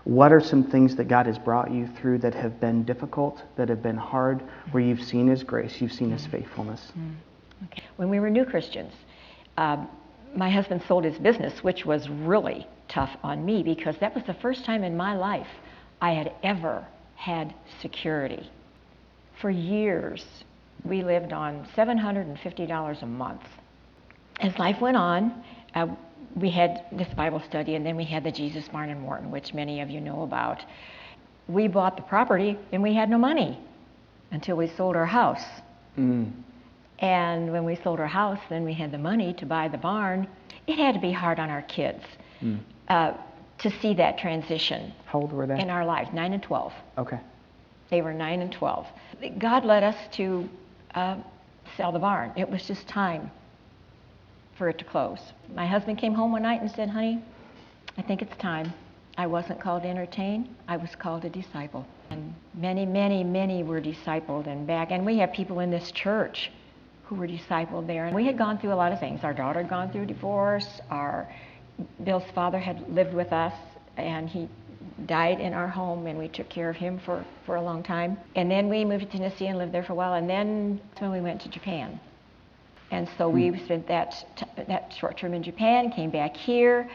What are some things that God has brought you through that have been difficult, that have been hard, where you've seen His grace, you've seen His faithfulness? Okay. When we were new Christians, my husband sold his business, which was really tough on me because that was the first time in my life I had ever had security. For years, we lived on $750 a month. As life went on, we had this Bible study, and then we had the Jesus Barn in Morton, which many of you know about. We bought the property, and we had no money until we sold our house. And when we sold our house, then we had the money to buy the barn. It had to be hard on our kids to see that transition. How old were they? In our lives, 9 and 12. Okay. They were 9 and 12. God led us to sell the barn. It was just time for it to close. My husband came home one night and said, "Honey, I think it's time." I wasn't called to entertain. I was called to disciple. And many, many, many were discipled and back. And we have people in this church who were discipled there. And we had gone through a lot of things. Our daughter had gone through divorce. Bill's father had lived with us, and he died in our home, and we took care of him for a long time. And then we moved to Tennessee and lived there for a while, and then that's when we went to Japan. And so we spent that short term in Japan, came back here.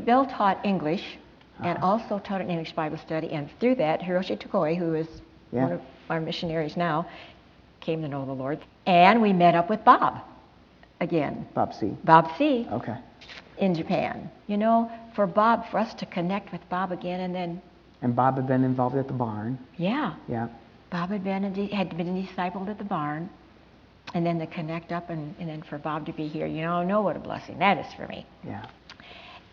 Bill taught English and also taught an English Bible study, and through that, Hiroshi Tokoi, who is one of our missionaries now, came to know the Lord. And we met up with Bob again. Bob C. Bob C. Okay. In Japan. You know, for us to connect with Bob again, and then... And Bob had been involved at the barn. Yeah. Yeah. Bob had been discipled at the barn, and then to connect up, and then for Bob to be here. You know what a blessing that is for me. Yeah.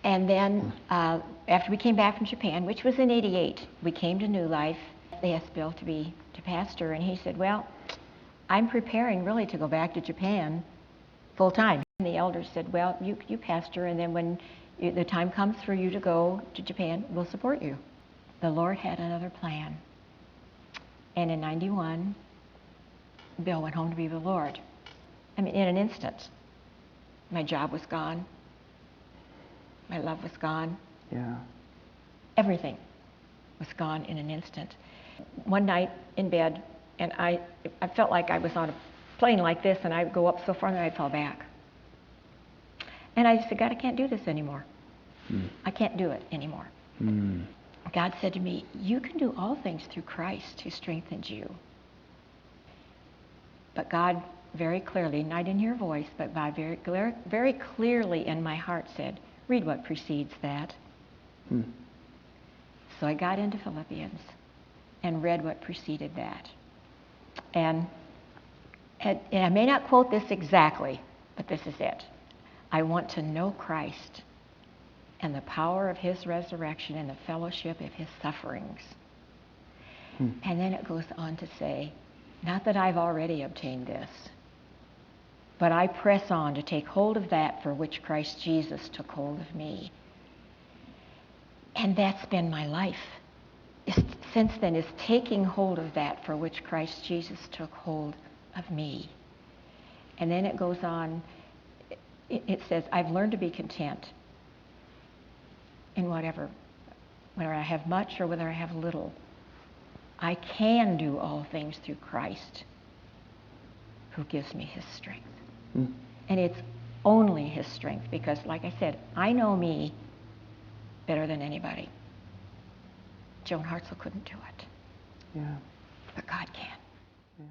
And then after we came back from Japan, which was in '88, we came to New Life. They asked Bill to pastor, and he said, "Well, I'm preparing really to go back to Japan full time." And the elders said, "Well, you pastor, and then when the time comes for you to go to Japan, we'll support you." The Lord had another plan. And in '91, Bill went home to be with the Lord. I mean, in an instant. My job was gone. My love was gone. Yeah. Everything was gone in an instant. One night in bed, and I felt like I was on a plane like this, and I'd go up so far and I'd fall back. And I just said, "God, I can't do this anymore. I can't do it anymore." God said to me, "You can do all things through Christ who strengthens you." But God very clearly, and I didn't hear a voice, but God very clearly in my heart said, "Read what precedes that." So I got into Philippians and read what preceded that. And I may not quote this exactly, but this is it. I want to know Christ and the power of His resurrection and the fellowship of His sufferings. And then it goes on to say, not that I've already obtained this, but I press on to take hold of that for which Christ Jesus took hold of me. And that's been my life. Since then, is taking hold of that for which Christ Jesus took hold of me. And then it goes on, it says, I've learned to be content in whether I have much or whether I have little. I can do all things through Christ who gives me His strength. And it's only His strength because, like I said, I know me better than anybody. Joan Hartseil couldn't do it. Yeah. But God can. Yeah.